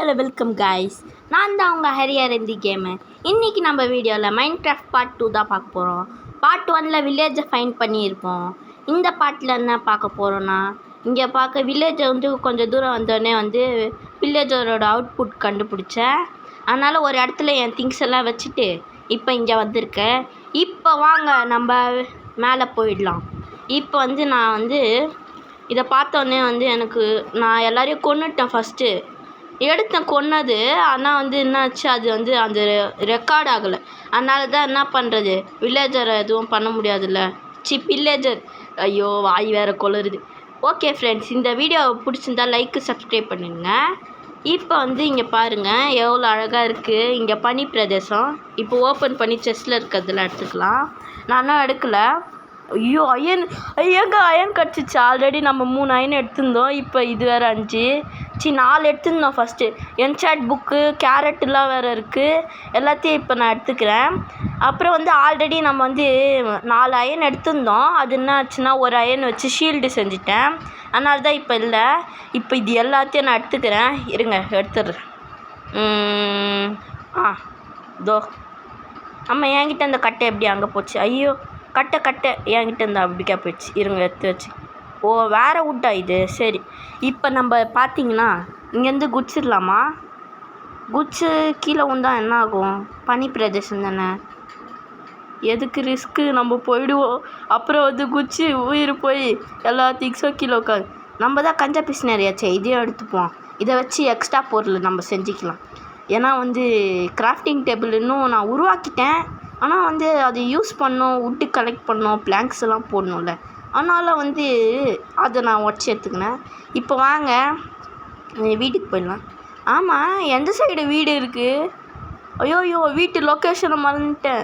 Hello welcome guys. நான் தான் உங்கள் ஹரியர் இந்த கேமு. இன்றைக்கி நம்ம வீடியோவில் மைன்கிராஃப்ட் பார்ட் 2 தான் பார்க்க போகிறோம். பார்ட் 1 வில்லேஜை ஃபைண்ட் பண்ணியிருப்போம். இந்த பார்ட்டில் என்ன பார்க்க போகிறோன்னா, இங்கே பார்க்க வில்லேஜை கொஞ்சம் தூரம் வந்தோடனே வில்லேஜரோட அவுட்புட் கண்டுபிடிச்சேன். அதனால் ஒரு இடத்துல என் திங்ஸ் எல்லாம் வச்சுட்டு இப்போ இங்கே வந்திருக்கேன். இப்போ வாங்க நம்ம மேலே போயிடலாம். இப்போ நான் இதை பார்த்தோன்னே எனக்கு நான் எல்லோரையும் கொன்னுட்டேன். ஃபஸ்ட்டு எடுத்தேன் கொன்னது, ஆனால் என்னாச்சு, அது அந்த ரெக்கார்ட் ஆகலை. அதனால தான் என்ன பண்ணுறது, வில்லேஜரை எதுவும் பண்ண முடியாதுல்ல. வில்லேஜர் ஐயோ வாய் வேறு கொளருது. ஓகே ஃப்ரெண்ட்ஸ், இந்த வீடியோ பிடிச்சிருந்தா லைக்கு சப்ஸ்கிரைப் பண்ணிடுங்க. இப்போ இங்கே பாருங்கள் எவ்வளோ அழகாக இருக்குது. இங்கே பனி பிரதேசம். இப்போ ஓப்பன் பண்ணி செஸ்ட்டில் இருக்கிறதுலாம் எடுத்துக்கலாம். நானும் எடுக்கலை. ஐயோ அயன் கிடச்சிச்சு. ஆல்ரெடி நம்ம 3 அயன் எடுத்திருந்தோம். இப்போ இது வேறு 5 4 எடுத்துருந்தோம். ஃபஸ்ட்டு என்சாட் புக்கு கேரட்டுலாம் வேறு இருக்குது. எல்லாத்தையும் இப்போ நான் எடுத்துக்கிறேன். அப்புறம் ஆல்ரெடி நம்ம 4 அயன் எடுத்திருந்தோம். அது என்ன ஆச்சுன்னா, ஒரு அயன் வச்சு ஷீல்டு செஞ்சுட்டேன். அதனால தான் இப்போ இல்லை. இப்போ இது எல்லாத்தையும் நான் எடுத்துக்கிறேன். இருங்க எடுத்துடுறேன். தோ அம்மா என்கிட்ட அந்த கட்டை எப்படி அங்கே போச்சு? ஐயோ கட்டை என்கிட்ட இருந்தால் அப்படிக்கா போயிடுச்சு. இருங்க எடுத்து வச்சு. ஓ வேறு வுட்டா இது? சரி, இப்போ நம்ம பார்த்தீங்கன்னா இங்கேருந்து குதிச்சிடலாமா? குதிச்சு கீழே வந்தால் என்ன ஆகும்? பனி பிரதேசம் தானே, எதுக்கு ரிஸ்க்கு, நம்ம போயிடுவோம். அப்புறம் குதிச்சு உயிர் போய் எல்லா திங்ஸும் கீழே உட்காது. நம்ம தான் கஞ்சா பிஸ்னரியாச்சே, இதையும் எடுத்துப்போம். இதை வச்சு எக்ஸ்ட்ரா பொருள் நம்ம செஞ்சுக்கலாம். ஏன்னா கிராஃப்டிங் டேபிள் இன்னும் நான் உருவாக்கிட்டேன். ஆனால் அது யூஸ் பண்ணோம், வுட்டு கலெக்ட் பண்ணோம், பிளாங்க்ஸ் எல்லாம் போடணும்ல. அதனால் அதை நான் உடச்சி எடுத்துக்கினேன். இப்போ வாங்க வீட்டுக்கு போயிடலாம். ஆமாம், எந்த சைடு வீடு இருக்குது? ஐயோ வீட்டு லொக்கேஷனை மறந்துட்டேன்.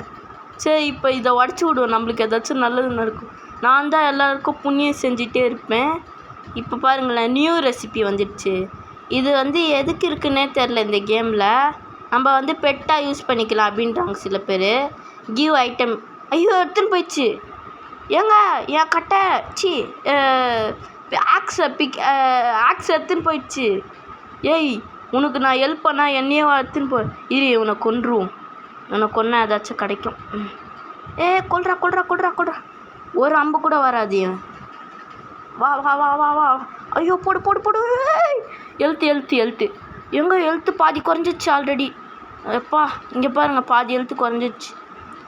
சரி, இப்போ இதை உடச்சி விடுவோம். நம்மளுக்கு ஏதாச்சும் நல்லது நடக்கும். நான் தான் எல்லாருக்கும் புண்ணியம் செஞ்சிட்டே இருப்பேன். இப்போ பாருங்களேன், நியூ ரெசிபி வந்துடுச்சு. இது எதுக்கு இருக்குன்னே தெரில. இந்த கேமில் நம்ம பெட்டாக யூஸ் பண்ணிக்கலாம் அப்படின்றாங்க சில பேர். Give item. ஐயோ எடுத்துன்னு போயிடுச்சு. ஏங்க என் கட்டை ஆக்ஸை எடுத்துன்னு போயிடுச்சு. ஏய், உனக்கு நான் ஹெல்ப் பண்ணால் என்னையே எடுத்துன்னு போய் இரு, உன்னை கொன்றுவோம். உன்னை கொன்ன ஏதாச்சும் கிடைக்கும். கொல்றா. ஒரு அம்பு கூட வராது. வா வா வா வா வா ஐயோ போடு. எழுத்து எங்கே எழுத்து பாதி குறைஞ்சிச்சு ஆல்ரெடி. எப்பா இங்கே பாருங்கள், பாதி எழுத்து குறைஞ்சிச்சு.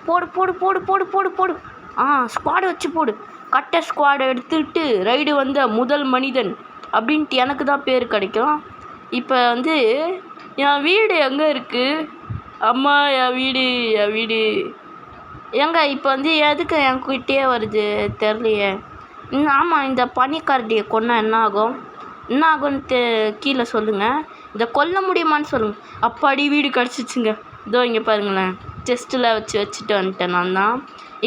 போடு. ஸ்குவாடு வச்சு போடு. கட்டை ஸ்குவாடை எடுத்துக்கிட்டு ரைடு வந்த முதல் மனிதன் அப்படின்ட்டு எனக்கு தான் பேர் கிடைக்கும். இப்போ என் வீடு எங்கே இருக்குது? அம்மா என் வீடு எங்கே? இப்போ எதுக்கு என் கிட்டே வருது தெரிலையே. ஆமாம், இந்த பனிக்கரடியை கொன்னா என்ன ஆகும்னு கீழே சொல்லுங்கள். இதை கொல்ல முடியுமான்னு சொல்லுங்கள். அப்பாடி வீடு கிடச்சிச்சுங்க. இதோ இங்கே பாருங்களேன், செஸ்ட்டில் வச்சுட்டு வந்துட்டேன் நான் தான்.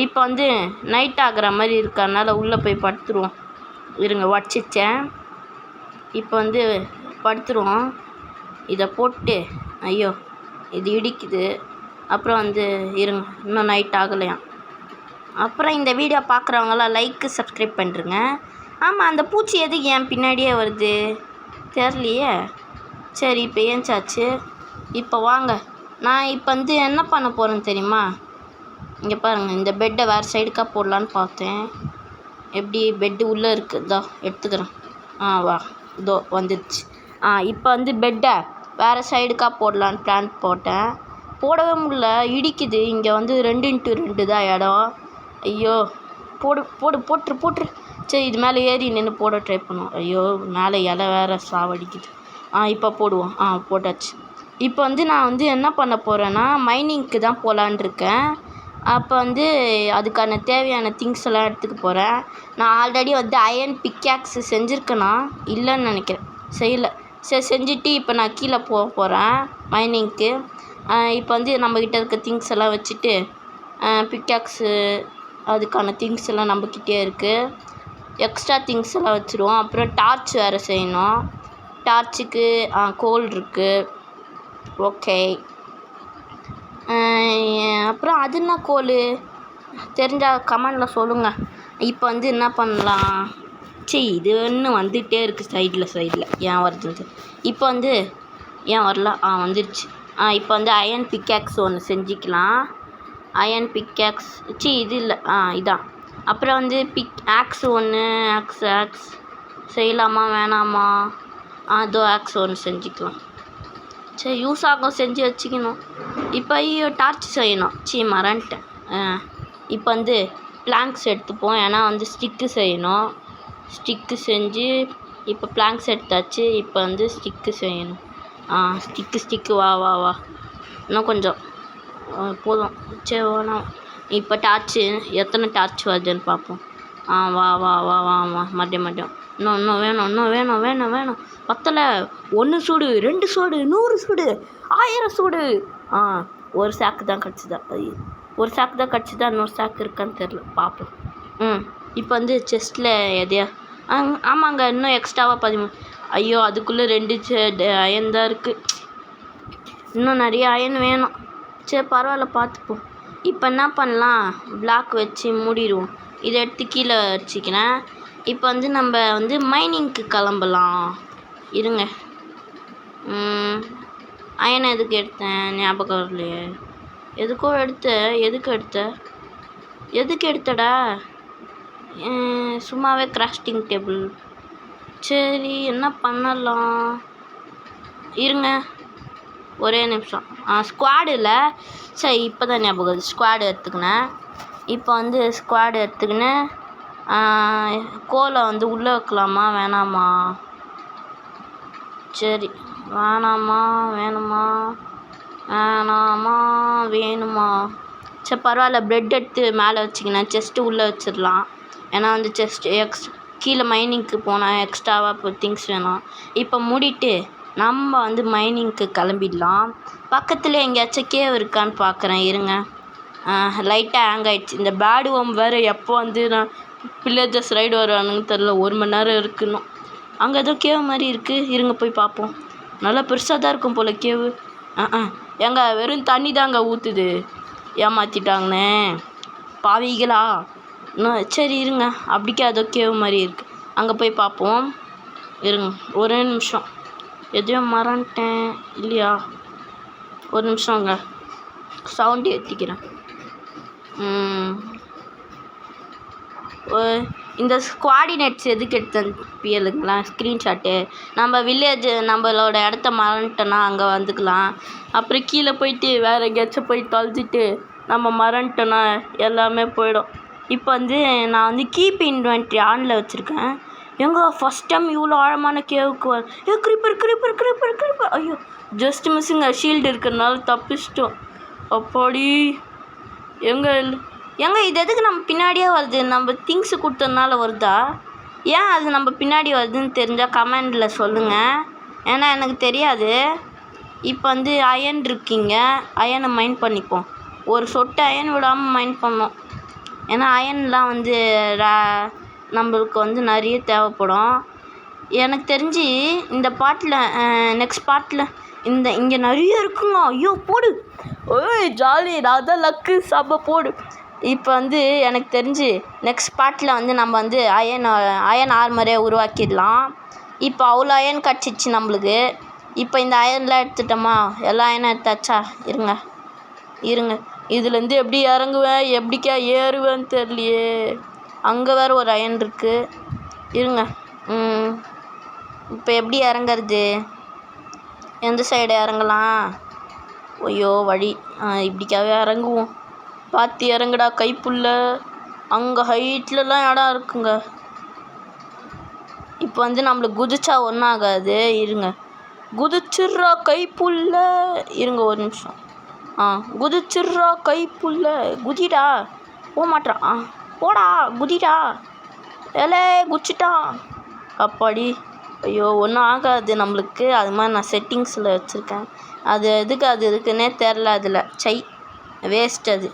இப்போ நைட் ஆகிற மாதிரி இருக்கறனால உள்ளே போய் படுத்துருவோம். இருங்க உடச்சிச்சேன். இப்போ படுத்துருவோம். இதை போட்டு ஐயோ இது இடிக்குது. அப்புறம் இருங்க, இன்னும் நைட் ஆகலையாம். அப்புறம் இந்த வீடியோ பார்க்குறவங்களாம் லைக்கு சப்ஸ்கிரைப் பண்ணுறேங்க. ஆமாம், அந்த பூச்சி எதுக்கு என் பின்னாடியே வருது தெரியலையே. சரி, இப்போ ஏஞ்சாச்சு. இப்போ வாங்க, நான் இப்போ என்ன பண்ண போகிறேன்னு தெரியுமா? இங்கே பாருங்கள், இந்த பெட்டை வேறு சைடுக்காக போடலான்னு பார்த்தேன். எப்படி பெட்டு உள்ளே இருக்குதா? எடுத்துக்கிறேன். வா, இதோ வந்துடுச்சு. இப்போ பெட்டை வேறு சைடுக்காக போடலான்னு பிளான் போட்டேன். போடவே முடியல, இடிக்குது. இங்கே 2x2 தான் இடம். ஐயோ போட்டுரு. சரி, இது மேலே ஏறி நின்று போட ட்ரை பண்ணுவோம். ஐயோ மேலே இலை வேறு சாவடிக்குது. இப்போ போடுவோம். போட்டாச்சு. இப்போ நான் என்ன பண்ண போகிறேன்னா, மைனிங்க்கு தான் போகலான் இருக்கேன். அப்போ அதுக்கான தேவையான திங்ஸ் எல்லாம் எடுத்துக்க போகிறேன். நான் ஆல்ரெடி அயன் பிக்காக்ஸு செஞ்சுருக்கேனா இல்லைன்னு நினைக்கிறேன். செய்யலை. சரி, செஞ்சுட்டு இப்போ நான் கீழே போகிறேன் மைனிங்க்கு. இப்போ நம்மக்கிட்ட இருக்க திங்ஸ் எல்லாம் வச்சுட்டு பிக்காக்ஸு அதுக்கான திங்ஸ் எல்லாம் நம்மக்கிட்டே இருக்குது. எக்ஸ்ட்ரா திங்ஸ் எல்லாம் வச்சுருவோம். அப்புறம் டார்ச் வேறு செய்யணும். டார்ச்சுக்கு கோல் இருக்குது. ஓகே, அப்புறம் அது என்ன கோல் தெரிஞ்சால் கமெண்டில் சொல்லுங்கள். இப்போ என்ன பண்ணலாம்? இது ஒன்று வந்துகிட்டே இருக்குது சைடில் ஏன் வருது? இப்போ ஏன் வரல? வந்துடுச்சு. இப்போ வந்து அயன் பிக்காக்ஸ் ஒன்று செஞ்சுக்கலாம். அயன் பிக்காக்ஸ் இது இல்லை, இதான். அப்புறம் வந்து ஆக்ஸ் ஒன்று, ஆக்ஸ் செய்யலாமா வேணாமா? அதோ ஆக்ஸ் ஒன்று செஞ்சுக்கலாம். சரி, யூஸ் ஆகும், செஞ்சு வச்சுக்கணும். இப்போ டார்ச் செய்யணும். மறந்துட்டேன். இப்போ வந்து பிளாங்க்ஸ் எடுத்துப்போம், ஏன்னா வந்து ஸ்டிக்கு செய்யணும். ஸ்டிக்கு செஞ்சு இப்போ பிளாங்க்ஸ் எடுத்தாச்சு. இப்போ வந்து ஸ்டிக்கு செய்யணும். ஸ்டிக்கு வா வா வா இன்னும் கொஞ்சம் போதும். சரி வேணாம். இப்போ டார்ச்சு எத்தனை டார்ச் வருதுன்னு பார்ப்போம். வா வா வா வா வா மறுபடியும் இன்னும் வேணும். பத்தலை. 1 சூடு, 2 சூடு, 100 சூடு, 1000 சூடு. ஒரு சாக்கு தான் கிடச்சிதா? ஒரு சாக்கு தான் கிடச்சிதா? இன்னொரு சாக்கு இருக்கான்னு தெரில, பார்ப்போம். இப்போ வந்து செஸ்ட்டில் எதையா ஆமாங்க, இன்னும் எக்ஸ்ட்ராவாக 13. ஐயோ, அதுக்குள்ளே 2 அயன் தான் இருக்குது. இன்னும் நிறைய அயன் வேணும். சரி பரவாயில்ல, பார்த்துப்போம். இப்போ என்ன பண்ணலாம்? பிளாக் வச்சு மூடிடுவோம். இதை எடுத்து கீழே வச்சுக்கிறேன். இப்போ வந்து நம்ம வந்து மைனிங்க்கு கிளம்பலாம். இருங்க. அயன் எதுக்கு எடுத்தேன் ஞாபகம் வரலையே. எதுக்கு எடுத்தடா? சும்மாவே கிராஃப்டிங் டேபிள். சரி, என்ன பண்ணலாம்? இருங்க ஒரே நிமிஷம். ஸ்குவாடில் சரி, இப்போ தான் ஞாபகம். ஸ்குவாடு எடுத்துக்கினேன். இப்போ வந்து ஸ்குவாடு எடுத்துக்கினேன். கோலை வந்து உள்ளே வைக்கலாமா வேணாமா? சரி, வேணுமா? சரி பரவாயில்ல, ப்ரெட் எடுத்து மேலே வச்சுக்கினேன். செஸ்ட்டு உள்ளே வச்சிடலாம். ஏன்னா வந்து செஸ்ட் கீழே மைனிங்க்கு போனால் எக்ஸ்ட்ராவாக இப்போ திங்ஸ் வேணும். இப்போ மூடிட்டு நம்ம வந்து மைனிங்க்கு கிளம்பிடலாம். பக்கத்தில் எங்கேயாச்சும் கேவ் இருக்கான்னு பார்க்குறேன். இருங்க. லைட்டாக ஹேங் ஆகிடுச்சு. இந்த பேடு ஹோம் வேறு எப்போ வந்து நான் வில்லேஜஸ் ரைடு வருவானுன்னு தெரில. 1 மணி நேரம் இருக்கணும். அங்கே ஏதோ கேவ் மாதிரி இருக்குது. இருங்க போய் பார்ப்போம். நல்லா பெருசாக தான் இருக்கும் போல் கேவு. ஏங்க வெறும் தண்ணி தாங்க ஊற்றுது. ஏமாற்றிட்டாங்கண்ணே பாவிகளா. சரி இருங்க, அப்படிக்கே அதோ கேவ் மாதிரி இருக்குது. அங்கே போய் பார்ப்போம். இருங்க ஒரே நிமிஷம். எதையும் மறந்துட்டேன் இல்லையா? ஒரு நிமிஷங்க, சவுண்டு ஏற்றிக்கிறேன். இந்த கோஆர்டினேட்ஸ் எதுக்கு எடுத்தேன் பியலுங்களா? ஸ்க்ரீன்ஷாட்டு. நம்ம வில்லேஜ் நம்மளோட இடத்த மறந்துட்டோன்னா அங்கே வந்துக்கலாம். அப்புறம் கீழே போயிட்டு வேறு எங்கேயாச்சும் போய் தொலைச்சிட்டு நம்ம மறந்துட்டோன்னா எல்லாமே போயிடும். இப்போ வந்து நான் வந்து கீப் இன்வென்ட்ரி ஆனில் வச்சுருக்கேன். ஃபஸ்ட் டைம் இவ்வளோ ஆழமான கேவுக்கு கிரிப்பர். ஐயோ, ஜஸ்ட் மிஸ்ஸுங்க. ஷீல்டு இருக்கிறதுனால தப்பிச்சிட்டோம். அப்பாடி. ஏங்க இது எதுக்கு நம்ம பின்னாடியே வருது? நம்ம திங்ஸு கொடுத்ததுனால வருதா? ஏன் அது நம்ம பின்னாடி வருதுன்னு தெரிஞ்சால் கமெண்டில் சொல்லுங்கள். ஏன்னா எனக்கு தெரியாது. இப்போ வந்து அயன் இருக்கீங்க, அயனை மைண்ட் பண்ணிப்போம். ஒரு சொட்டு அயன் விடாமல் மைண்ட் பண்ணோம். ஏன்னா அயன்லாம் வந்து நம்மளுக்கு வந்து நிறைய தேவைப்படும். எனக்கு தெரிஞ்சு இந்த பாட்டில் நெக்ஸ்ட் பாட்டில் இங்கே நிறைய இருக்குங்க. ஐயோ போடு. ஜாலி. நான் தான் லக்கு. சப்ப போடு. இப்போ வந்து எனக்கு தெரிஞ்சு நெக்ஸ்ட் பார்ட்டில் வந்து நம்ம வந்து அயன் ஆர்மரே உருவாக்கிடலாம். இப்போ அவ்வளோ அயன் கிடச்சிச்சு நம்மளுக்கு. இப்போ இந்த அயன்லாம் எடுத்துட்டோமா? எல்லா அயனும் எடுத்தாச்சா? இருங்க இதுலேருந்து எப்படி இறங்குவேன், எப்படிக்கா ஏறுவேன்னு தெரியலையே. அங்கே வேறு ஒரு அயன் இருக்குது. இருங்க. இப்போ எப்படி இறங்குறது? எந்த சைடு இறங்கலாம்? ஐயோ வழி. இப்படிக்காவே இறங்குவோம். பார்த்து இறங்குடா கைப்புள்ள. அங்கே ஹைட்லலாம் இடம் இருக்குங்க. இப்போ வந்து நம்மளுக்கு குதிச்சா ஒன்றும் ஆகாது. இருங்க, குதிச்சிட்றா கைப்புள்ள. இருங்க ஒரு நிமிஷம். குதிச்சிட்றா கைப்புள்ள. குதிடா. போக மாட்டான். போடா குதிடா. குதிச்சிட்டான். அப்பாடி. ஐயோ ஒன்றும் ஆகாது நம்மளுக்கு. அது மாதிரி நான் செட்டிங்ஸில் வச்சுருக்கேன். அது இருக்குன்னே தெரில. அதில் வேஸ்ட் அது.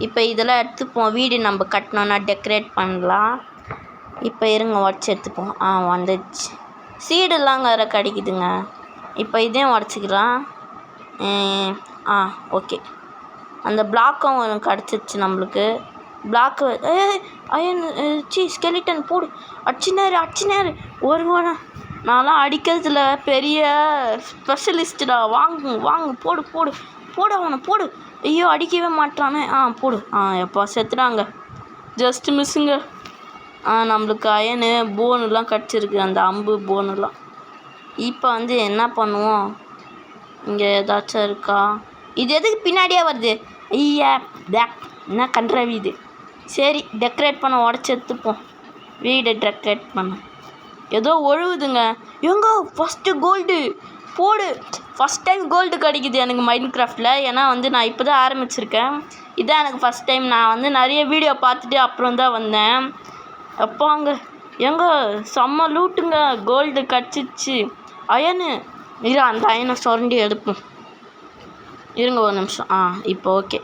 இப்போ இதெல்லாம் எடுத்துப்போம். வீடு நம்ம கட்டினோன்னா டெக்கரேட் பண்ணலாம். இப்போ இருங்க உடச்சி எடுத்துப்போம். வந்துடுச்சு. சீடெல்லாம் வேறு கிடைக்குதுங்க. இப்போ இதையும் உடச்சிக்கலாம். ஓகே. அந்த பிளாக்கும் ஒன்று கிடச்சிருச்சு நம்மளுக்கு. பிளாக்கு அயன் ஸ்கெலிட்டன் போடு. அடிச்சினாரு. ஒரு நான்லாம் அடிக்கிறதுல பெரிய ஸ்பெஷலிஸ்ட்டுடா. வாங்கு போடு போடு போடு அவனை போடு. ஐயோ அடிக்கவே மாட்டானே. போடு. எப்பா செத்துட்டாங்க. ஜஸ்ட் மிஸ்ஸுங்க. நம்மளுக்கு அயனு போனுலாம் கிடச்சிருக்கு, அந்த அம்பு போனுலாம். இப்போ வந்து என்ன பண்ணுவோம், இங்கே ஏதாச்சும் இருக்கா? இது எதுக்கு பின்னாடியே வருது? ஐயா என்ன கன்றாவி இது. சரி டெக்கரேட் பண்ண உடச்சி எடுத்துப்போம். வீடை டெக்கரேட் பண்ண ஏதோ ஒழுகுதுங்க. எங்க ஃபஸ்ட்டு கோல்டு போடு. ஃபஸ்ட் டைம் கோல்டு கிடைக்குது எனக்கு மைண்ட் கிராஃப்டில். ஏன்னா வந்து நான் இப்போ தான் ஆரம்பிச்சிருக்கேன். இதான் எனக்கு ஃபஸ்ட் டைம். நான் வந்து நிறைய வீடியோ பார்த்துட்டு அப்புறம் தான் வந்தேன். அப்பாங்க எங்க செம்ம லூட்டுங்க. கோல்டு கிடச்சிச்சு. அயனு அந்த அயனை சுரண்டி எடுப்போம். இருங்க ஒரு நிமிஷம். இப்போ ஓகே.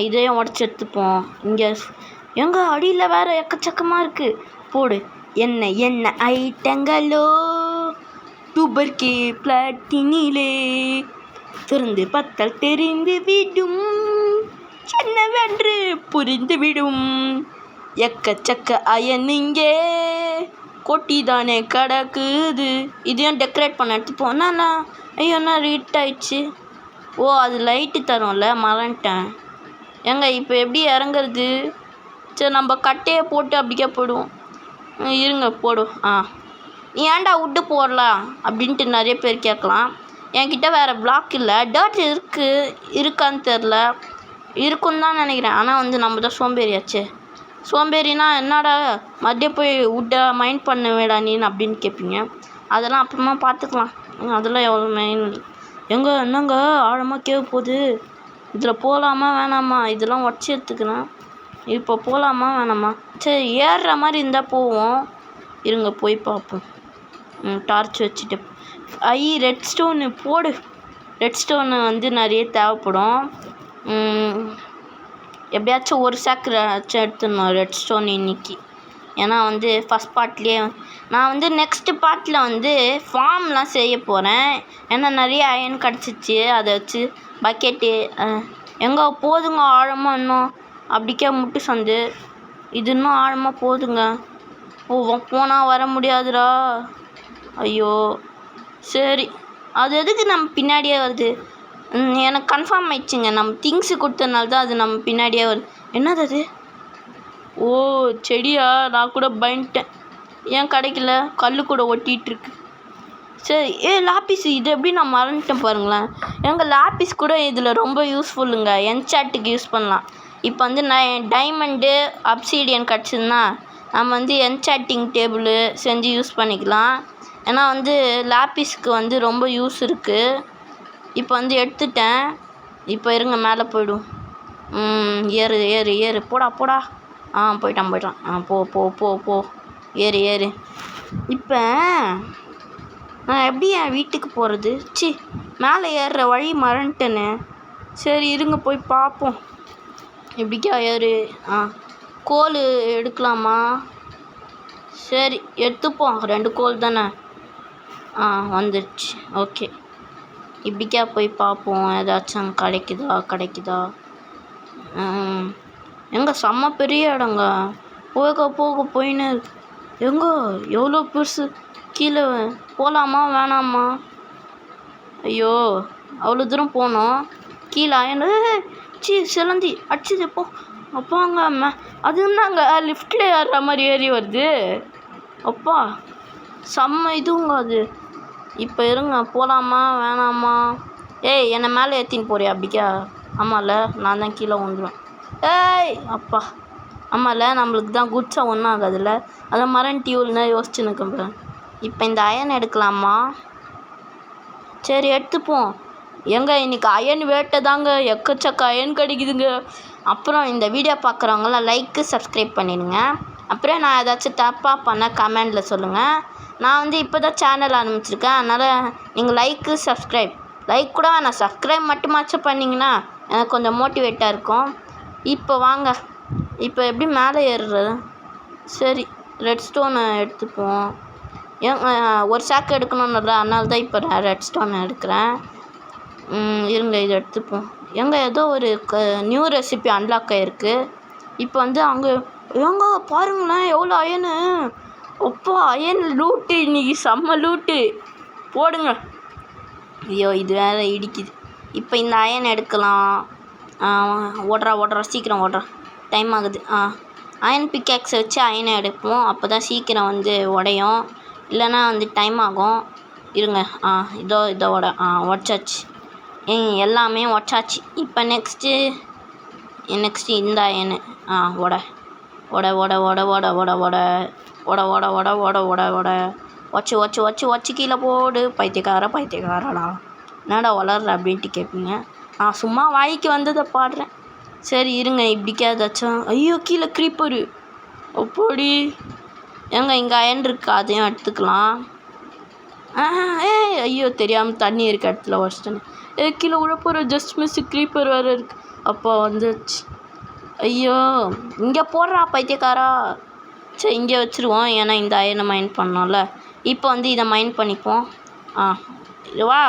இதையும் உடச்சி எடுத்துப்போம். இங்கே எங்க அடியில் வேறு எக்கச்சக்கமாக இருக்குது. போடு. என்ன ஐட்டங்களோ டூபர்கே பிளாட்டினிலே திறந்து பத்தல் தெரிந்து விடும், என்னவென்று புரிந்து விடும். எக்கச்சக்க அயன் இங்கே கொட்டி தானே கிடக்குது. இதையும் டெக்கரேட் பண்ண எடுத்துப்போம். என்னண்ணா ஐயோ என்ன ரீட் ஆயிடுச்சு. அது லைட்டு தரும்ல, மறந்துட்டேன். ஏங்க இப்போ எப்படி இறங்குறது? சரி நம்ம கட்டையை போட்டு அப்படிக்கே போடுவோம். இருங்க போடும். நீ ஏன்டா விட்டு போடலாம் அப்படின்ட்டு நிறைய பேர் கேட்கலாம். என்கிட்ட வேறு பிளாக் இல்லை. டர்ட் இருக்கான்னு தெரில. இருக்குன்னு தான் நினைக்கிறேன். ஆனால் வந்து நம்ம தான் சோம்பேறியாச்சே. சோம்பேறினா என்னடா மறுபடியும் போய் விட்டை மைண்ட் பண்ண வேடா நீன்னு அப்படின்னு கேட்பீங்க. அதெல்லாம் அப்புறமா பார்த்துக்கலாம். அதெல்லாம் எவ்வளோ மெயின். என்னங்க ஆழமாக கேட்க போகுது. இதில் போகலாமா வேணாமா? இதெல்லாம் உடச்சி எடுத்துக்கிறேன். இப்போ போகலாமா வேணாமா? சரி ஏறுற மாதிரி இருந்தால் போவோம். இருங்க போய் பார்ப்போம். டார்ச் வச்சுட்டு ரெட் ஸ்டோனு போடு. ரெட் ஸ்டோனு வந்து நிறைய தேவைப்படும். எப்படியாச்சும் ஒரு சேக்கராச்சும் எடுத்துடணும் ரெட் ஸ்டோன் இன்றைக்கி. ஏன்னா வந்து ஃபஸ்ட் பார்ட்லேயே நான் வந்து நெக்ஸ்ட்டு பார்ட்டில் வந்து ஃபார்ம்லாம் செய்ய போகிறேன். ஏன்னா நிறைய அயன் கிடச்சிச்சு. அதை வச்சு பக்கெட்டு எங்கே போதுங்க ஆழமாக இன்னும் அப்படிக்கே முட்டு சந்து. இது இன்னும் ஆழமாக போதுங்க. போனால் வர முடியாதுடா. ஐயோ சரி அது எதுக்கு நம்ம பின்னாடியே வருது? எனக்கு கன்ஃபார்ம் ஆயிடுச்சுங்க. நம்ம திங்ஸு கொடுத்ததுனால தான் அது நம்ம பின்னாடியே வருது. என்னது அது? செடியா? நான் கூட பயந்துட்டேன். ஏன் கிடைக்கல? கல் கூட ஒட்டிகிட்ருக்கு. சரி லாப்பிஸ் இது எப்படி நான் மறந்துட்டேன் பாருங்களேன். எங்கள் லாப்பிஸ் கூட இதில் ரொம்ப யூஸ்ஃபுல்லுங்க. என்சாட்டுக்கு யூஸ் பண்ணலாம். இப்போ வந்து நான் டைமண்டு அப்சீடியன் கிடச்சிதுன்னா நம்ம வந்து என்சாட்டிங் டேபிள் செஞ்சு யூஸ் பண்ணிக்கலாம். ஏன்னா வந்து லாப்பிஸ்க்கு வந்து ரொம்ப யூஸ் இருக்குது. இப்போ வந்து எடுத்துட்டேன். இப்போ இருங்க மேலே போய்டும். ஏறு போடா. போயிட்டான். போ ஏறு. இப்போ நான் எப்படி என் வீட்டுக்கு போகிறது? மேலே ஏறுற வழி மறந்துட்டேனே. சரி இருங்க போய் பார்ப்போம். எப்படிக்கா ஏறு? கோல் எடுக்கலாமா? சரி எடுத்துப்போம். 2 கோல் தானே. வந்துடுச்சு. ஓகே இப்படிக்கா போய் பார்ப்போம். ஏதாச்சும் கிடைக்குதா? எங்கே செம்ம பெரிய இடங்க. போக போயின்னு எங்க எவ்வளோ பெருசு. கீழே போகலாமா வேணாமா? ஐயோ அவ்வளோ தூரம் போனோம். கீழே அயனு சிலந்தி அடிச்சுது. அப்பாங்க அது என்னங்க லிஃப்டில் ஏறுற மாதிரி ஏறி வருது. அப்பா செம்ம இதுங்க அது. இப்போ இருங்க போகலாமா வேணாமா? என்னை மேலே ஏற்றின்னு போறியா அப்படிக்கா? ஆமாம்ல நான் தான் கீழே வந்துடுவேன். அப்பா ஆமாம்ல நம்மளுக்கு தான் குட்ஸா ஒன்றும் ஆகாதுல்ல. அதை மரண்டி இவ்வளோ யோசிச்சுன்னு இருக்கேன். இப்போ இந்த அயன் எடுக்கலாமா? சரி எடுத்துப்போம். இன்றைக்கி அயன் வேட்டை தாங்க. எக்கச்சக்க அயன் கிடைக்குதுங்க. அப்புறம் இந்த வீடியோ பார்க்குறவங்களாம் லைக்கு சப்ஸ்கிரைப் பண்ணிடுங்க. அப்புறம் நான் ஏதாச்சும் தப்பாக பண்ணால் கமெண்டில் சொல்லுங்கள். நான் வந்து இப்போ தான் சேனல் ஆரம்பிச்சிருக்கேன். அதனால் நீங்கள் லைக் கூட வேணாம், சப்ஸ்கிரைப் மட்டுமாச்சும் பண்ணிங்கன்னா எனக்கு கொஞ்சம் மோட்டிவேட்டாக இருக்கும். இப்போ வாங்க. இப்போ எப்படி மேலே ஏறுறது? சரி ரெட் ஸ்டோனை எடுத்துப்போம். ஒரு சாக்கு எடுக்கணும்ல, அதனால தான் இப்போ நான் ரெட் ஸ்டோனை எடுக்கிறேன். இருங்க இதை எடுத்துப்போம். ஏதோ ஒரு நியூ ரெசிபி அன்லாக் ஆகிருக்கு. இப்போ வந்து அங்கே பாருங்களேன் எவ்வளோ அயனு. அப்பா அயன் லூட்டு இன்னைக்கு செம்ம லூட்டு போடுங்க. ஐயோ இது வேறு இடிக்குது. இப்போ இந்த அயன் எடுக்கலாம். ஓடுறா சீக்கிரம் ஓடுறா, டைம் ஆகுது. அயன் பிக்காக்ஸை வச்சு அயனை எடுப்போம், அப்போ தான் சீக்கிரம் வந்து உடையும், இல்லைன்னா வந்து டைம் ஆகும். இருங்க. இதோ உடச்சாச்சு. எல்லாமே உடச்சாச்சு. இப்போ நெக்ஸ்ட்டு இந்த அயனு உட உட உட உட உட உட உட உட உட உட உட உட உட ஒச்சு கீழே போடு. பைத்தியக்காரடா என்னடா வளர்ற அப்படின்ட்டு கேட்பீங்க. சும்மா வாய்க்கு வந்ததை பாடுறேன். சரி இருங்க, இப்படிக்காதாச்சும். ஐயோ கீழே க்ரீப்பரு. அப்படி இங்கே அயன் இருக்கு, அதையும் எடுத்துக்கலாம். ஐயோ தெரியாமல் தண்ணி இருக்க இடத்துல வச்சிட்டேன். கீழே உழப்போகிற ஜஸ்ட் மிஸ் க்ரீப்பர் வேறு இருக்கு. அப்போ வந்துச்சு. ஐயோ இங்கே போடுறா பைத்தியக்காரா. சரி இங்கே வச்சுருவோம், ஏன்னா இந்த அயனை மைண்ட் பண்ணோம்ல. இப்போ வந்து இதை மைண்ட் பண்ணிப்போம். இதுவா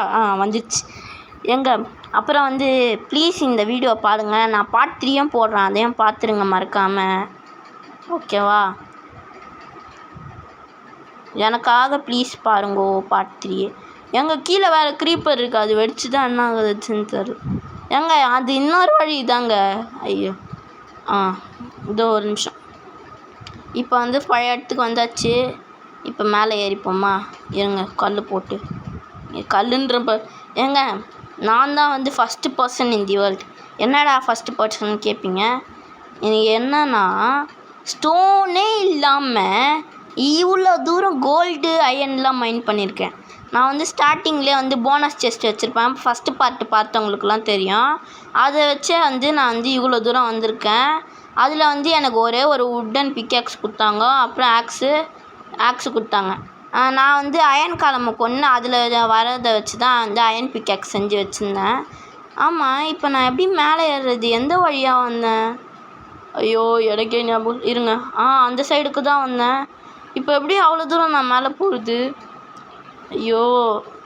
வந்துச்சு. அப்புறம் வந்து ப்ளீஸ் இந்த வீடியோ பாருங்கள். நான் பார்ட் 3யும் போடுறேன், அதையும் பார்த்துருங்க மறக்காமல். ஓகேவா? எனக்காக ப்ளீஸ் பாருங்கோ பார்ட் 3. கீழே வேறு க்ரீப்பர் இருக்குது, அது வெடிச்சு தான் என்ன ஆகுதுன்னு தெரியல. அது இன்னொரு வழி தாங்க. ஐயோ இதோ ஒரு நிமிஷம். இப்போ வந்து பழைய இடத்துக்கு வந்தாச்சு. இப்போ மேலே ஏறிப்போம்மா. இருங்க கல் போட்டு. கல்லுன்றப்ப நான் தான் வந்து first person in the world. என்னடா ஃபஸ்ட்டு பர்சன் கேட்பீங்க. எனக்கு என்னன்னா ஸ்டோனே இல்லாமல் இவ்வளோ தூரம் கோல்டு அயன்லாம் மைண்ட் பண்ணியிருக்கேன். நான் வந்து ஸ்டார்டிங்லேயே வந்து போனஸ் செஸ்ட் வச்சுருப்பேன். ஃபஸ்ட்டு பார்த்தவங்களுக்குலாம் தெரியும். அதை வச்சே வந்து நான் வந்து இவ்வளோ தூரம் வந்திருக்கேன். அதில் வந்து எனக்கு ஒரே ஒரு உட்டன் பிக்காக்ஸ் கொடுத்தாங்க, அப்புறம் ஆக்ஸு கொடுத்தாங்க. நான் வந்து அயன் காலமை கொண்டு அதில் வரதை வச்சு தான் வந்து அயன் பிக்காக்ஸ் செஞ்சு வச்சுருந்தேன். ஆமாம், இப்போ நான் எப்படி மேலே ஏறுறது? எந்த வழியாக வந்தேன்? ஐயோ எனக்கே ஞாபகம். இருங்க. அந்த சைடுக்கு தான் வந்தேன். இப்போ எப்படி அவ்வளோ தூரம் நான் மேலே போகிறது? ஐயோ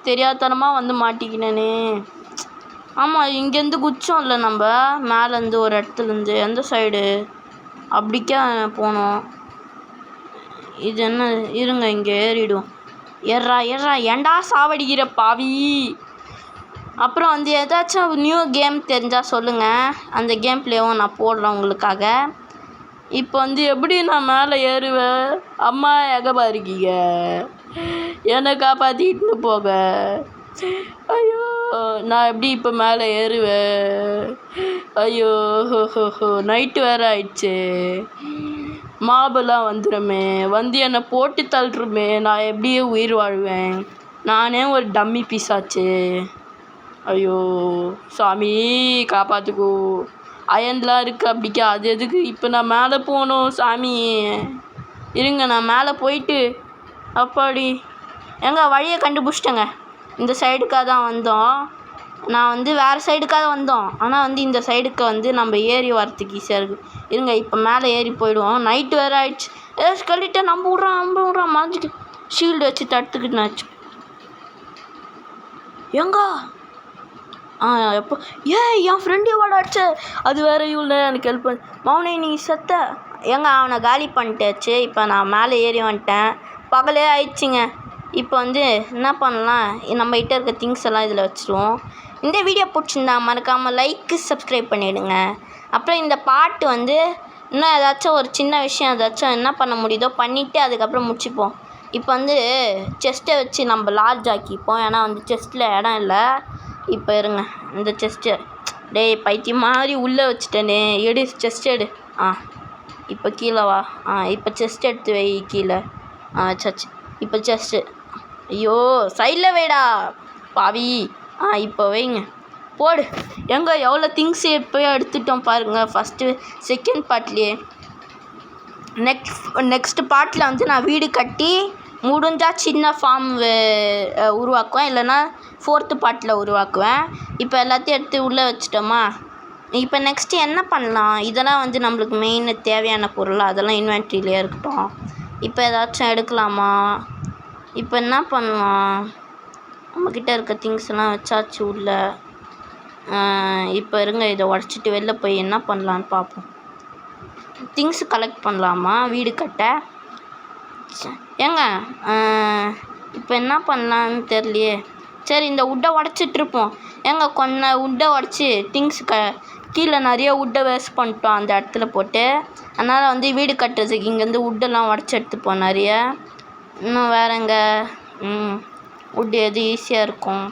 தெரியாதனமாக வந்து மாட்டிக்கினேனே. ஆமாம், இங்கேருந்து குச்சோம் இல்லை நம்ம மேலேருந்து ஒரு இடத்துலேருந்து. எந்த சைடு அப்படிக்கா போனோம்? இது என்ன? இருங்க இங்கே ஏறிடும். ஏறா ஏன்டா சாவடிக்கிற பாவி. அப்புறம் வந்து ஏதாச்சும் நியூ கேம் தெரிஞ்சால் சொல்லுங்கள், அந்த கேம் பிளேவும் நான் போடுறேன் உங்களுக்காக. இப்போ வந்து எப்படி நான் மேலே ஏறுவேன்? அம்மா எகப்பா இருக்கீங்க, என்னை காப்பாற்றிட்டு போக. ஐயோ நான் எப்படி இப்போ மேலே ஏறுவேன்? ஐயோ நைட்டு வேறு ஆயிடுச்சு. மாபெல்லாம் வந்துடுமே, வந்து என்னை போட்டு தள்ளுருமே. நான் எப்படியே உயிர் வாழ்வேன்? நானே ஒரு டம்மி பீஸ் ஆச்சு. ஐயோ சாமி காப்பாற்றுக்கோ. அயன்லாம் இருக்குது அப்படிக்கா, அது எதுக்கு இப்போ நான் மேலே போகணும் சாமி? இருங்க நான் மேலே போயிட்டு அப்பாடி வழியை கண்டுபிடிச்சிட்டேங்க. இந்த சைடுக்காக தான் வந்தோம். நான் வந்து வேறு சைடுக்காக வந்தோம், ஆனால் வந்து இந்த சைடுக்கு வந்து நம்ம ஏறி வரத்துக்கு ஈஸியாக இருக்குது. இருங்க இப்போ மேலே ஏறி போயிடுவோம். நைட்டு வேறு ஆயிடுச்சு. சொல்லிவிட்டு நம்ப விட்றான் மறைஞ்சிட்டு ஷீல்டு வச்சு தடுத்துக்கிட்டுனாச்சு. எப்போ என் ஃப்ரெண்டு எவ்வளோ அடிச்சு அது வேறு இவ்வளோ எனக்கு ஹெல்ப் பண்ணு. மௌனே நீ செத்த. அவனை காலி பண்ணிட்டாச்சு. இப்போ நான் மேலே ஏறி வந்துட்டேன். பகலே ஆயிடுச்சுங்க. இப்போ வந்து என்ன பண்ணலாம், நம்மகிட்ட இருக்க திங்ஸ் எல்லாம் இதில் வச்சுருவோம். இந்த வீடியோ பிடிச்சிருந்தா மறக்காமல் லைக்கு சப்ஸ்கிரைப் பண்ணிவிடுங்க. அப்புறம் இந்த பாட்டு வந்து இன்னும் ஏதாச்சும் ஒரு சின்ன விஷயம் ஏதாச்சும் என்ன பண்ண முடியுதோ பண்ணிவிட்டு அதுக்கப்புறம் முடிச்சுப்போம். இப்போ வந்து செஸ்ட்டை வச்சு நம்ம லார்ஜ் ஆக்கிப்போம், ஏன்னா வந்து செஸ்ட்டில் இடம் இல்லை. இப்போ இருங்க இந்த செஸ்ட்டு பைத்தியம் மாதிரி உள்ளே வச்சுட்டேனே. எடு செஸ்ட் எடு. இப்போ கீழே வா. இப்போ செஸ்ட் எடுத்து வை கீழே. வச்சாச்சு. இப்போ செஸ்ட்டு. ஐயோ சைடில் வைடா பாவி. இப்போ வைங்க, போடு. எவ்வளோ திங்ஸ் எப்போயோ எடுத்துட்டோம் பாருங்கள் ஃபஸ்ட்டு செகண்ட் பார்ட்லேயே. நெக்ஸ்ட் பார்ட்டில் வந்து நான் வீடு கட்டி முடிஞ்சால் சின்ன ஃபார்ம் உருவாக்குவேன், இல்லைன்னா 4th பார்ட்டில் உருவாக்குவேன். இப்போ எல்லாத்தையும் எடுத்து உள்ளே வச்சுட்டோமா. இப்போ நெக்ஸ்ட்டு என்ன பண்ணலாம்? இதெல்லாம் வந்து நம்மளுக்கு மெயின் தேவையான பொருள், அதெல்லாம் இன்வென்ட்ரியிலே இருக்கட்டும். இப்போ ஏதாச்சும் எடுக்கலாமா? இப்போ என்ன பண்ணலாம்? நம்மக்கிட்ட இருக்க திங்ஸ் எல்லாம் வச்சாச்சு உள்ள. இப்போ இருங்க இதை உடச்சிட்டு வெளில போய் என்ன பண்ணலான்னு பார்ப்போம். திங்ஸ் கலெக்ட் பண்ணலாமா வீடு கட்ட? ஏங்க இப்போ என்ன பண்ணலான்னு தெரியலையே. சரி இந்த உட்டை உடச்சிட்ருப்போம். ஏங்க கொஞ்சம் உட்டை உடச்சி கீழே நிறைய உட்டை வேஸ்ட் பண்ணிட்டோம் அந்த இடத்துல போட்டு. அதனால் வந்து வீடு கட்டுறதுக்கு இங்கேருந்து உட்டெல்லாம் உடச்சி எடுத்துப்போம் நிறைய. இன்னும் வேறங்க உட்டு எது ஈஸியாக இருக்கும்?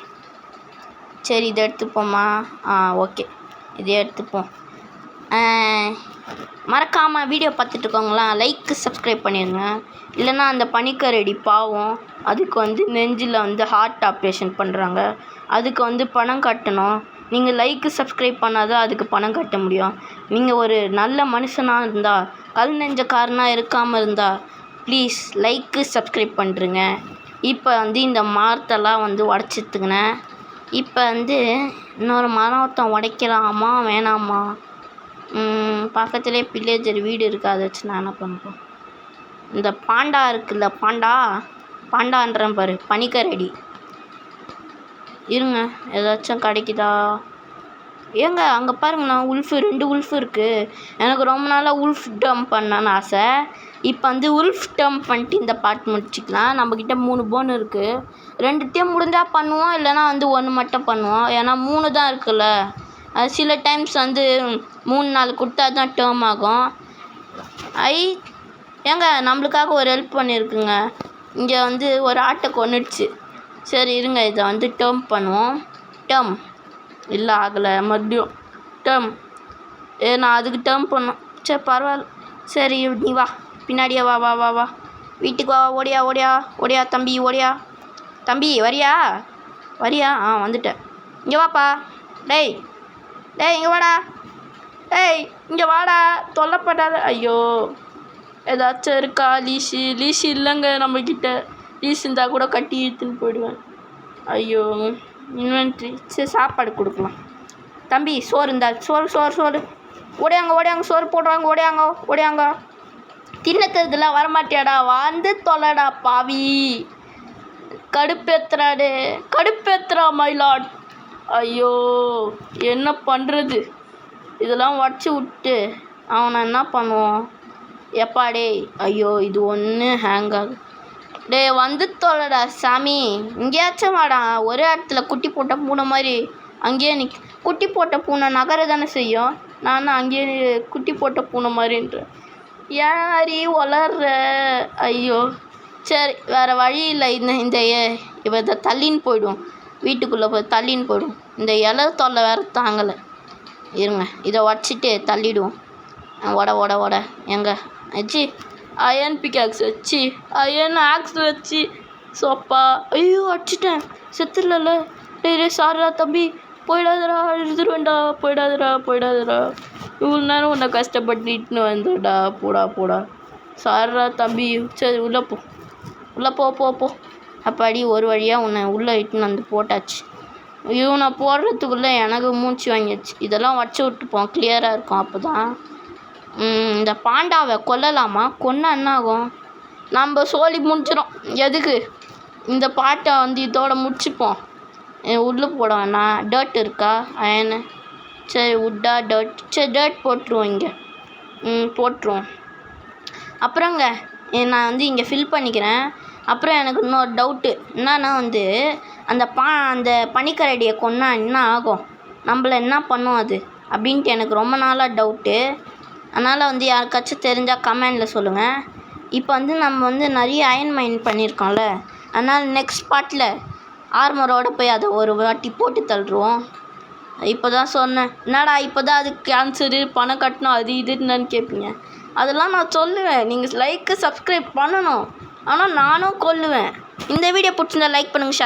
சரி இதை எடுத்துப்போமா? ஓகே இதே எடுத்துப்போம். மறக்காமல் வீடியோ பார்த்துட்ருக்கோங்களா லைக்கு சப்ஸ்கிரைப் பண்ணிடுங்க. இல்லைன்னா அந்த பனிக்கரடி பாவம், அதுக்கு வந்து நெஞ்சில் வந்து ஹார்ட் ஆப்ரேஷன் பண்ணுறாங்க. அதுக்கு வந்து பணம் கட்டணும். நீங்கள் லைக்கு சப்ஸ்கிரைப் பண்ணால் தான் அதுக்கு பணம் கட்ட முடியும். நீங்கள் ஒரு நல்ல மனுஷனாக இருந்தால், கல் நெஞ்சக்காரனாக இருக்காமல் இருந்தால் ப்ளீஸ் லைக்கு சப்ஸ்கிரைப் பண்ணுறங்க. இப்போ வந்து இந்த மரத்தெல்லாம் வந்து உடச்சிட்டுங்கண்ணே. இப்போ வந்து இன்னொரு மரத்தை உடைக்கலாமா வேணாமா? பக்கத்துலேயே வில்லேஜர் வீடு இருக்குது, அதை வச்சு நான் என்ன பண்ணுறோம்? இந்த பாண்டா இருக்குல்ல, பாண்டான்றேன் பாரு, பனிக்கரடி. இருங்க ஏதாச்சும் கிடைக்குதா? ஏங்க அங்கே பாருங்கண்ணா, ரெண்டு உல்ஃபு இருக்குது. எனக்கு ரொம்ப நாளாக உல்ஃப் டம்ப் பண்ணான்னு ஆசை. இப்போ வந்து உல்ஃப் டம்ப் பண்ணிட்டு இந்த பாட்டு முடிச்சிக்கலாம். நம்மக்கிட்ட 3 போன் இருக்குது. 2த்தையும் முடிஞ்சால் பண்ணுவோம், இல்லைனா வந்து 1 மட்டும் பண்ணுவோம். ஏன்னா 3 தான் இருக்குல்ல. சில டைம்ஸ் வந்து 3-4 கொடுத்தா தான் டேர்ம் ஆகும். ஏங்க நம்மளுக்காக ஒரு ஹெல்ப் பண்ணியிருக்குங்க. இங்கே வந்து ஒரு ஆட்டை கொன்னுடுச்சு. சரி இருங்க இதை வந்து டேர்ம் பண்ணுவோம். டேர்ம் இல்லை ஆகலை, மறுபடியும் டேர்ம். நான் அதுக்கு டேர்ம் பண்ணோம். சரி பரவாயில்ல. சரி நீ வா, பின்னாடியே வா வா வா வா வீட்டுக்கு வா. ஓடியா ஓடியா ஓடியா தம்பி, ஓடியா தம்பி, வரியா வரியா? வந்துட்டேன். இங்கே வாப்பா. டேய் இங்கே வாடா. இங்கே வாடா, தொல்லைப்படாத. ஐயோ ஏதாச்சும் இருக்கா? லீஷு இல்லைங்க நம்மக்கிட்ட. லீஸ் இருந்தால் கூட கட்டி இழுத்துன்னு போயிடுவேன். ஐயோ இன்வென்ட்ரி. சரி சாப்பாடு கொடுக்கலாம். தம்பி சோறு இருந்தா, சோறு ஓடியாங்க சோறு போடுறாங்க. ஓடியாங்க தின்னத்ததுலாம் வரமாட்டியாடா? வந்து தொலைடா பாவி. கடுப்பேத்துறா மயிலாட். ஐயோ என்ன பண்ணுறது? இதெல்லாம் உடச்சி விட்டு அவனை என்ன பண்ணுவோம்? எப்பாடே ஐயோ இது ஒன்று ஹேங் ஆகுது. வந்து தொலைடா சாமி. இங்கேயாச்சும் வாடா. ஒரே இடத்துல குட்டி போட்ட பூனை மாதிரி அங்கேயே குட்டி போட்ட பூனை நகர தானே செய்யும். நான் அங்கேயே குட்டி போட்ட பூனை மாதிரின்ற. யாரி வளர்ற? ஐயோ சரி வேறு வழி இல்லை. இதை தள்ளின்னு போய்டும். வீட்டுக்குள்ளே போய் தள்ளின்னு போய்டும். இந்த இலை தொல்லை வேறு தாங்கலை. இருங்க இதை உடச்சிட்டு தள்ளிடுவோம். ஓட எங்க வச்சு அயன் பிக்காக்ஸ் வச்சு அயன் ஆக்ஸ் வச்சு சோப்பா. ஐயோ அடிச்சிட்டேன், செத்துடல. சாரா தம்பி, போயிடாதடா, எழுதுருவேண்டா. போயிடாதடா. இவ்வளோ நேரம் உன்னை கஷ்டப்பட்டு இட்டுன்னு வந்துடா. போடா. சாரா தம்பி. சரி உள்ளே போ. அப்பாடி ஒரு வழியாக உன்னை உள்ளே இட்டுன்னு வந்து போட்டாச்சு. இவனை போடுறதுக்குள்ளே எனக்கு மூச்சு வாங்கிடுச்சு. இதெல்லாம் வச்சு விட்டுப்போம், கிளியராக இருக்கும். அப்போ தான் இந்த பாண்டாவை கொல்லலாமா? கொன்னா என்ன ஆகும்? நம்ம சோழி முடிச்சிடும். எதுக்கு இந்த பாட்டை வந்து இதோட முடிச்சுப்போம். உள்ளே போட வேணாம். டர்ட் இருக்கா? அயனு. சரி உட்டா டர்ட். சரி டர்ட் போட்டுருவோம். இங்கே போட்டுருவோம். அப்புறங்க நான் வந்து இங்கே ஃபில் பண்ணிக்கிறேன். அப்புறம் எனக்கு இன்னொரு டவுட்டு என்னன்னா வந்து அந்த பனிக்கரடியை கொன்னா என்ன ஆகும்? நம்மள என்ன பண்ணும் அது அப்படின்ட்டு எனக்கு ரொம்ப நாளாக டவுட்டு. அதனால் வந்து யாருக்காச்சும் தெரிஞ்சால் கமெண்டில் சொல்லுங்கள். இப்போ வந்து நம்ம வந்து நிறைய அயன் மைன் பண்ணியிருக்கோம்ல, அதனால் நெக்ஸ்ட் பார்ட்டில் ஆர்மரோடு போய் அதை ஒரு வாட்டி போட்டு தள்ளுருவோம். இப்போ தான் சொன்னேன். என்னடா இப்போ தான் அதுக்கு கேன்சரு பணம் கட்டணும் அது இதுன்னு கேட்பீங்க. அதெல்லாம் நான் சொல்லுவேன். நீங்கள் லைக்கு சப்ஸ்கிரைப் பண்ணணும். ஆனால் நானும் கொல்லுவேன். இந்த வீடியோ பிடிச்சிருந்தா லைக் பண்ணுங்கள், ஷேர்